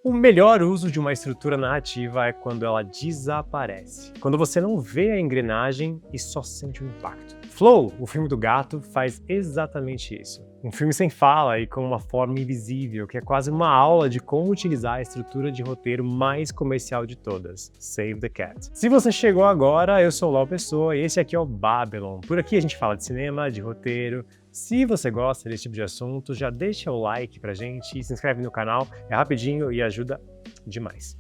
O melhor uso de uma estrutura narrativa é quando ela desaparece. Quando você não vê a engrenagem e só sente o impacto. Flow, o filme do gato, faz exatamente isso. Um filme sem fala e com uma forma invisível, que é quase uma aula de como utilizar a estrutura de roteiro mais comercial de todas, Save the Cat. Se você chegou agora, eu sou o Lau Pessoa e esse aqui é o Babylon. Por aqui a gente fala de cinema, de roteiro. Se você gosta desse tipo de assunto, já deixa o like pra gente e se inscreve no canal, é rapidinho e ajuda demais.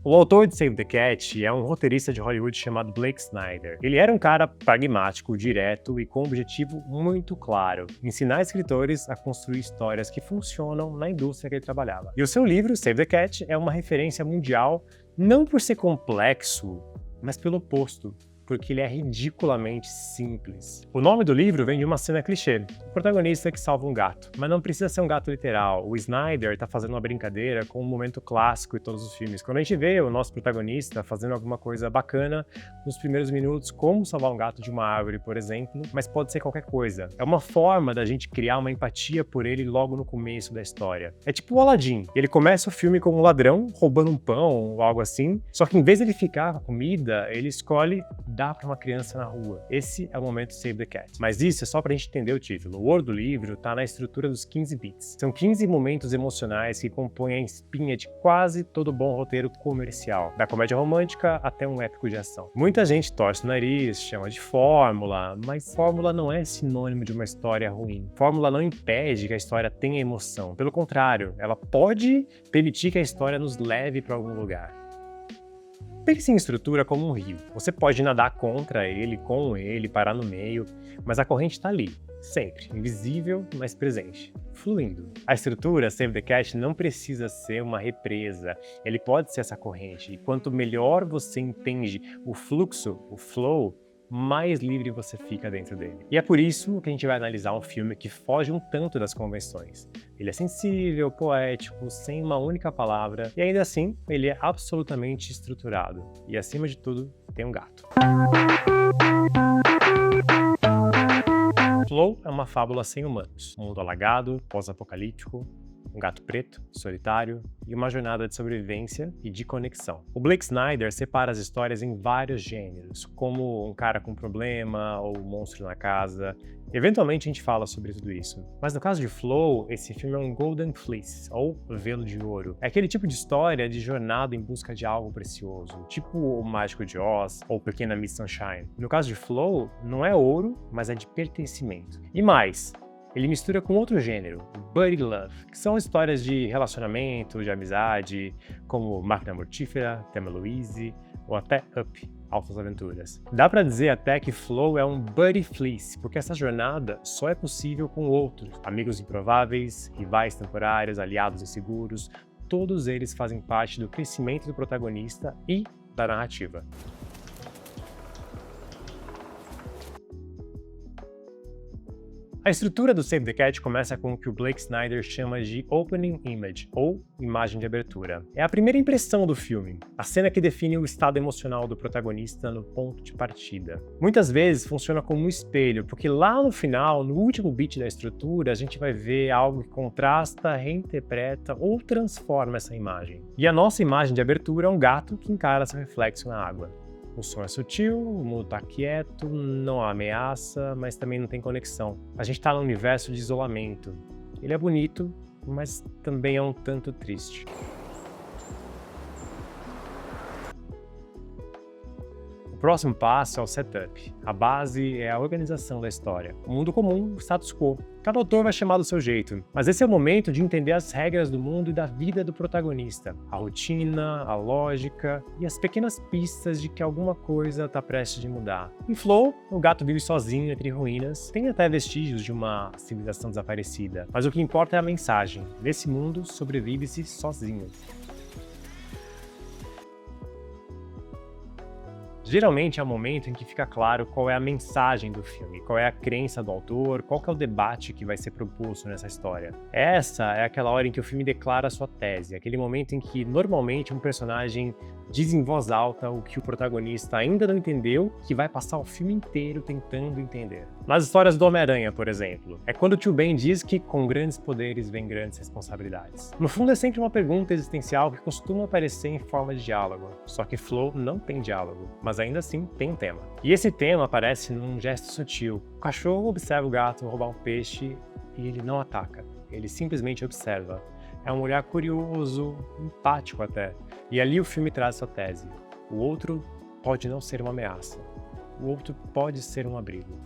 O autor de Save the Cat é um roteirista de Hollywood chamado Blake Snyder. Ele era um cara pragmático, direto e com um objetivo muito claro: ensinar escritores a construir histórias que funcionam na indústria que ele trabalhava. E o seu livro, Save the Cat, é uma referência mundial não por ser complexo, mas pelo oposto, porque ele é ridiculamente simples. O nome do livro vem de uma cena clichê, o protagonista que salva um gato. Mas não precisa ser um gato literal, o Snyder tá fazendo uma brincadeira com um momento clássico de todos os filmes. Quando a gente vê o nosso protagonista fazendo alguma coisa bacana nos primeiros minutos, como salvar um gato de uma árvore, por exemplo, mas pode ser qualquer coisa. É uma forma da gente criar uma empatia por ele logo no começo da história. É tipo o Aladdin, ele começa o filme como um ladrão, roubando um pão ou algo assim, só que em vez de ele ficar com a comida, ele escolhe dar para uma criança na rua. Esse é o momento Save the Cat. Mas isso é só pra gente entender o título. O ouro do livro tá na estrutura dos 15 bits. São 15 momentos emocionais que compõem a espinha de quase todo bom roteiro comercial, da comédia romântica até um épico de ação. Muita gente torce o nariz, chama de fórmula, mas fórmula não é sinônimo de uma história ruim. Fórmula não impede que a história tenha emoção. Pelo contrário, ela pode permitir que a história nos leve para algum lugar. Pense em estrutura como um rio. Você pode nadar contra ele, com ele, parar no meio, mas a corrente está ali, sempre, invisível, mas presente, fluindo. A estrutura Save the Cat não precisa ser uma represa, ele pode ser essa corrente, e quanto melhor você entende o fluxo, o flow, mais livre você fica dentro dele. E é por isso que a gente vai analisar um filme que foge um tanto das convenções. Ele é sensível, poético, sem uma única palavra, e ainda assim, ele é absolutamente estruturado. E acima de tudo, tem um gato. Flow é uma fábula sem humanos. Um mundo alagado, pós-apocalíptico, um gato preto, solitário e uma jornada de sobrevivência e de conexão. O Blake Snyder separa as histórias em vários gêneros, como um cara com problema ou um monstro na casa. Eventualmente a gente fala sobre tudo isso. Mas no caso de Flow, esse filme é um Golden Fleece, ou Velo de Ouro. É aquele tipo de história de jornada em busca de algo precioso, tipo o Mágico de Oz ou Pequena Miss Sunshine. No caso de Flow, não é ouro, mas é de pertencimento. E mais, ele mistura com outro gênero, Buddy Love, que são histórias de relacionamento, de amizade, como Máquina Mortífera, Thelma e Louise, ou até Up, Altas Aventuras. Dá pra dizer até que Flow é um Buddy Fleece, porque essa jornada só é possível com outros, amigos improváveis, rivais temporários, aliados inseguros, todos eles fazem parte do crescimento do protagonista e da narrativa. A estrutura do Save the Cat começa com o que o Blake Snyder chama de Opening Image, ou imagem de abertura. É a primeira impressão do filme, a cena que define o estado emocional do protagonista no ponto de partida. Muitas vezes funciona como um espelho, porque lá no final, no último beat da estrutura, a gente vai ver algo que contrasta, reinterpreta ou transforma essa imagem. E a nossa imagem de abertura é um gato que encara seu reflexo na água. O som é sutil, o mundo tá quieto, não há ameaça, mas também não tem conexão. A gente tá num universo de isolamento. Ele é bonito, mas também é um tanto triste. O próximo passo é o setup. A base é a organização da história. O mundo comum, o status quo. Cada autor vai chamar do seu jeito, mas esse é o momento de entender as regras do mundo e da vida do protagonista. A rotina, a lógica e as pequenas pistas de que alguma coisa está prestes de mudar. Em Flow, o gato vive sozinho entre ruínas, tem até vestígios de uma civilização desaparecida, mas o que importa é a mensagem. Nesse mundo, sobrevive-se sozinho. Geralmente é o momento em que fica claro qual é a mensagem do filme, qual é a crença do autor, qual que é o debate que vai ser proposto nessa história. Essa é aquela hora em que o filme declara a sua tese, aquele momento em que normalmente um personagem diz em voz alta o que o protagonista ainda não entendeu, que vai passar o filme inteiro tentando entender. Nas histórias do Homem-Aranha, por exemplo, é quando o Tio Ben diz que com grandes poderes vem grandes responsabilidades. No fundo é sempre uma pergunta existencial que costuma aparecer em forma de diálogo, só que Flow não tem diálogo, mas ainda assim tem um tema. E esse tema aparece num gesto sutil. O cachorro observa o gato roubar um peixe e ele não ataca, ele simplesmente observa. É um olhar curioso, empático até. E ali o filme traz sua tese. O outro pode não ser uma ameaça, o outro pode ser um abrigo.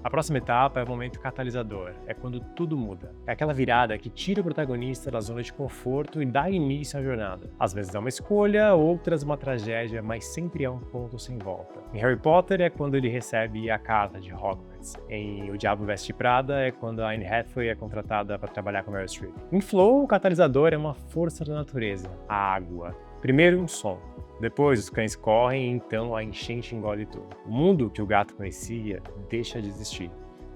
A próxima etapa é o momento catalisador, é quando tudo muda. É aquela virada que tira o protagonista da zona de conforto e dá início à jornada. Às vezes é uma escolha, outras uma tragédia, mas sempre é um ponto sem volta. Em Harry Potter é quando ele recebe a carta de Hogwarts. Em O Diabo Veste Prada é quando a Anne Hathaway é contratada para trabalhar com Meryl Streep. Em Flow, o catalisador é uma força da natureza, a água. Primeiro um som. Depois os cães correm e então a enchente engole tudo. O mundo que o gato conhecia deixa de existir.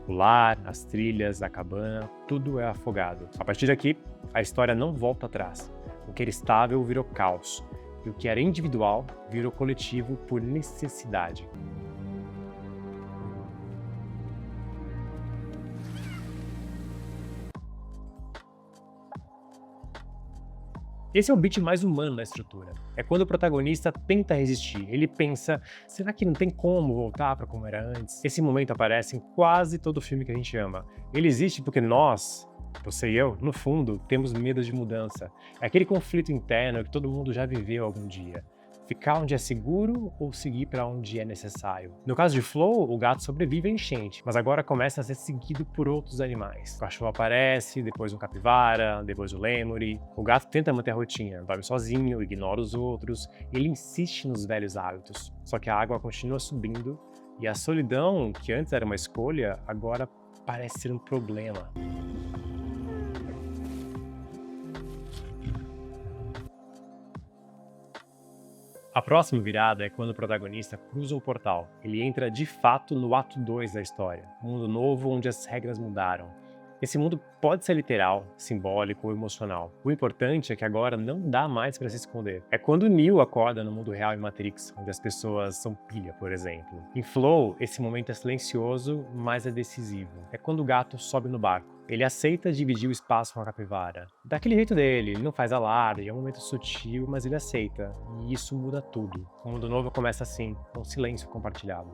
O lar, as trilhas, a cabana, tudo é afogado. A partir daqui, a história não volta atrás. O que era estável virou caos. E o que era individual virou coletivo por necessidade. Esse é o beat mais humano da estrutura. É quando o protagonista tenta resistir. Ele pensa, será que não tem como voltar para como era antes? Esse momento aparece em quase todo filme que a gente ama. Ele existe porque nós, você e eu, no fundo, temos medo de mudança. É aquele conflito interno que todo mundo já viveu algum dia. Ficar onde é seguro ou seguir para onde é necessário. No caso de Flow, o gato sobrevive à enchente, mas agora começa a ser seguido por outros animais. O cachorro aparece, depois um capivara, depois o lemuri. O gato tenta manter a rotina, dorme sozinho, ignora os outros, ele insiste nos velhos hábitos. Só que a água continua subindo e a solidão, que antes era uma escolha, agora parece ser um problema. A próxima virada é quando o protagonista cruza o portal. Ele entra de fato no ato 2 da história, um mundo novo onde as regras mudaram. Esse mundo pode ser literal, simbólico ou emocional. O importante é que agora não dá mais para se esconder. É quando Neo acorda no mundo real em Matrix, onde as pessoas são pilha, por exemplo. Em Flow, esse momento é silencioso, mas é decisivo. É quando o gato sobe no barco. Ele aceita dividir o espaço com a capivara. Daquele jeito dele, ele não faz alarde, é um momento sutil, mas ele aceita. E isso muda tudo. O mundo novo começa assim, com silêncio compartilhado.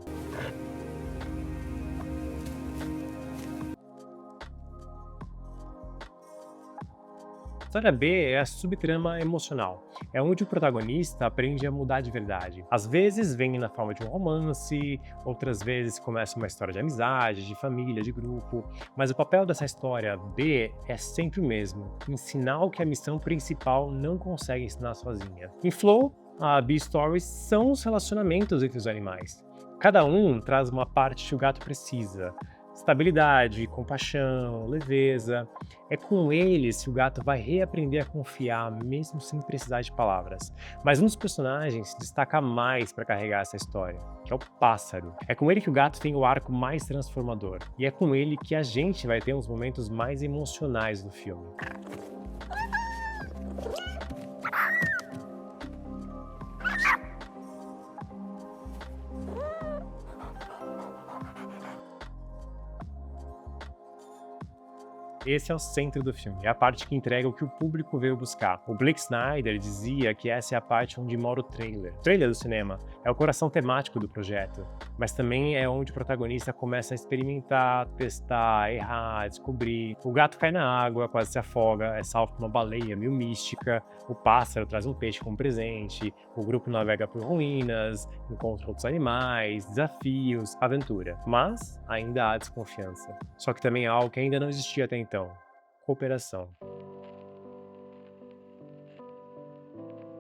História B é a subtrama emocional. É onde o protagonista aprende a mudar de verdade. Às vezes vem na forma de um romance, outras vezes começa uma história de amizade, de família, de grupo. Mas o papel dessa história B é sempre o mesmo: ensinar o que a missão principal não consegue ensinar sozinha. Em Flow, a B-Stories são os relacionamentos entre os animais. Cada um traz uma parte que o gato precisa. Estabilidade, compaixão, leveza. É com eles que o gato vai reaprender a confiar, mesmo sem precisar de palavras. Mas um dos personagens se destaca mais para carregar essa história, que é o pássaro. É com ele que o gato tem o arco mais transformador. E é com ele que a gente vai ter uns momentos mais emocionais do filme. Esse é o centro do filme, é a parte que entrega o que o público veio buscar. O Blake Snyder dizia que essa é a parte onde mora o trailer. O trailer do cinema é o coração temático do projeto, mas também é onde o protagonista começa a experimentar, testar, errar, descobrir. O gato cai na água, quase se afoga, é salvo por uma baleia meio mística, o pássaro traz um peixe como presente, o grupo navega por ruínas, encontra outros animais, desafios, aventura. Mas ainda há desconfiança. Só que também há algo que ainda não existia até então: cooperação.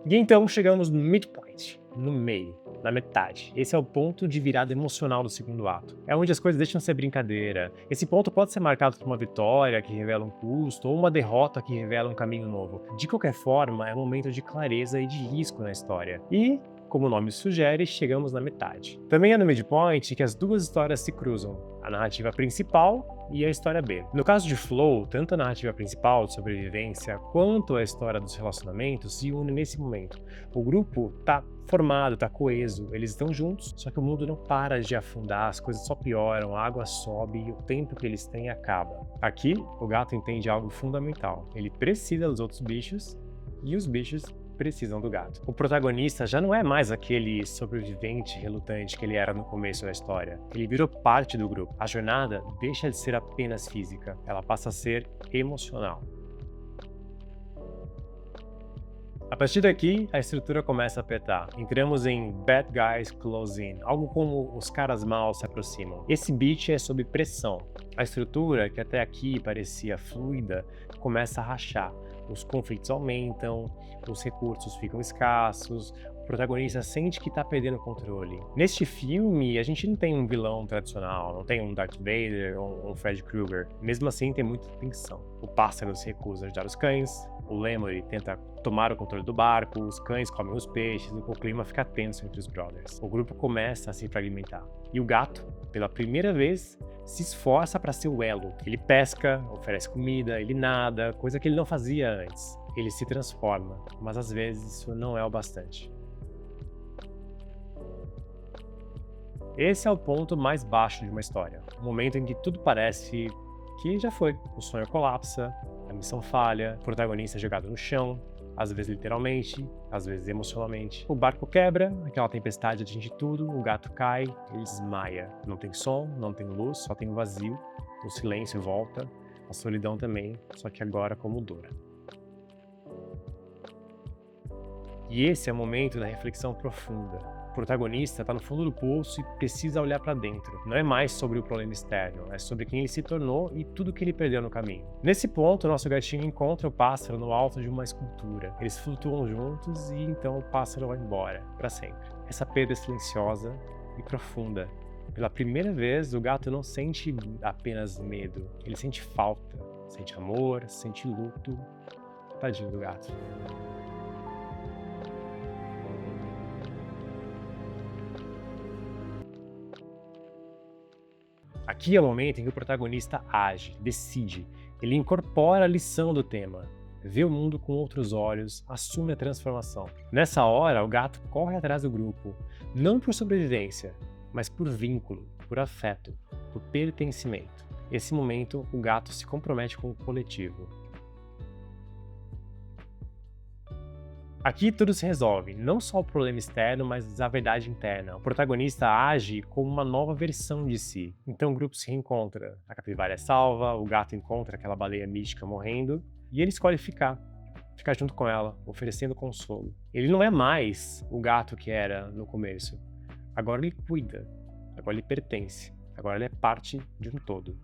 E então chegamos no midpoint, no meio, na metade. Esse é o ponto de virada emocional do segundo ato. É onde as coisas deixam de ser brincadeira. Esse ponto pode ser marcado por uma vitória que revela um custo ou uma derrota que revela um caminho novo. De qualquer forma, é um momento de clareza e de risco na história. E, como o nome sugere, chegamos na metade. Também é no midpoint que as duas histórias se cruzam, a narrativa principal e a história B. No caso de Flow, tanto a narrativa principal de sobrevivência quanto a história dos relacionamentos se unem nesse momento. O grupo tá formado, tá coeso, eles estão juntos, só que o mundo não para de afundar, as coisas só pioram, a água sobe e o tempo que eles têm acaba. Aqui, o gato entende algo fundamental. Ele precisa dos outros bichos e os bichos precisam do gato. O protagonista já não é mais aquele sobrevivente relutante que ele era no começo da história. Ele virou parte do grupo. A jornada deixa de ser apenas física, ela passa a ser emocional. A partir daqui, a estrutura começa a apertar. Entramos em Bad Guys Close In, algo como os caras maus se aproximam. Esse beat é sob pressão. A estrutura, que até aqui parecia fluida, começa a rachar. Os conflitos aumentam, os recursos ficam escassos, o protagonista sente que está perdendo o controle. Neste filme, a gente não tem um vilão tradicional, não tem um Darth Vader ou um Fred Krueger. Mesmo assim, tem muita tensão. O pássaro se recusa a ajudar os cães, o Lemuri tenta tomar o controle do barco, os cães comem os peixes, o clima fica tenso entre os brothers. O grupo começa a se fragmentar. E o gato, pela primeira vez, se esforça para ser o elo. Ele pesca, oferece comida, ele nada, coisa que ele não fazia antes. Ele se transforma, mas às vezes isso não é o bastante. Esse é o ponto mais baixo de uma história, o momento em que tudo parece que já foi. O sonho colapsa, a missão falha, o protagonista é jogado no chão, às vezes literalmente, às vezes emocionalmente. O barco quebra, aquela tempestade atinge tudo, o gato cai, ele desmaia. Não tem som, não tem luz, só tem o vazio, o silêncio volta, a solidão também, só que agora como dor. E esse é o momento da reflexão profunda. O protagonista está no fundo do poço e precisa olhar para dentro. Não é mais sobre o problema externo, é sobre quem ele se tornou e tudo que ele perdeu no caminho. Nesse ponto, nosso gatinho encontra o pássaro no alto de uma escultura. Eles flutuam juntos e então o pássaro vai embora, para sempre. Essa perda é silenciosa e profunda. Pela primeira vez, o gato não sente apenas medo, ele sente falta, sente amor, sente luto. Tadinho do gato. Aqui é o momento em que o protagonista age, decide. Ele incorpora a lição do tema, vê o mundo com outros olhos, assume a transformação. Nessa hora, o gato corre atrás do grupo, não por sobrevivência, mas por vínculo, por afeto, por pertencimento. Nesse momento, o gato se compromete com o coletivo. Aqui tudo se resolve, não só o problema externo, mas a verdade interna. O protagonista age como uma nova versão de si. Então o grupo se reencontra. A capivara é salva, o gato encontra aquela baleia mística morrendo, e ele escolhe ficar junto com ela, oferecendo consolo. Ele não é mais o gato que era no começo. Agora ele cuida, agora ele pertence, agora ele é parte de um todo.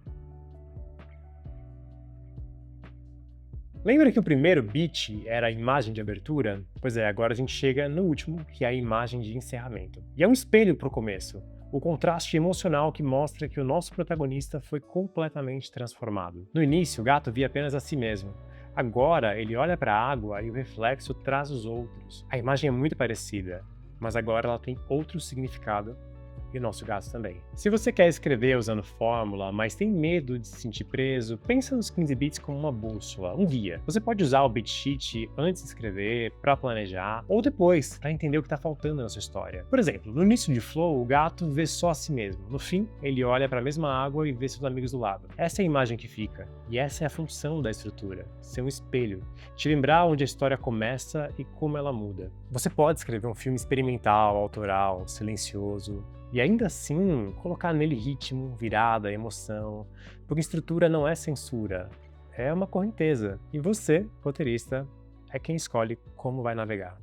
Lembra que o primeiro beat era a imagem de abertura? Pois é, agora a gente chega no último, que é a imagem de encerramento. E é um espelho pro começo, o contraste emocional que mostra que o nosso protagonista foi completamente transformado. No início, o gato via apenas a si mesmo. Agora, ele olha para a água e o reflexo traz os outros. A imagem é muito parecida, mas agora ela tem outro significado. E o nosso gato também. Se você quer escrever usando fórmula, mas tem medo de se sentir preso, pensa nos 15 bits como uma bússola, um guia. Você pode usar o beat sheet antes de escrever, para planejar, ou depois, para entender o que está faltando na sua história. Por exemplo, no início de Flow, o gato vê só a si mesmo. No fim, ele olha para a mesma água e vê seus amigos do lado. Essa é a imagem que fica, e essa é a função da estrutura, ser um espelho, te lembrar onde a história começa e como ela muda. Você pode escrever um filme experimental, autoral, silencioso, e ainda assim, colocar nele ritmo, virada, emoção, porque estrutura não é censura, é uma correnteza. E você, roteirista, é quem escolhe como vai navegar.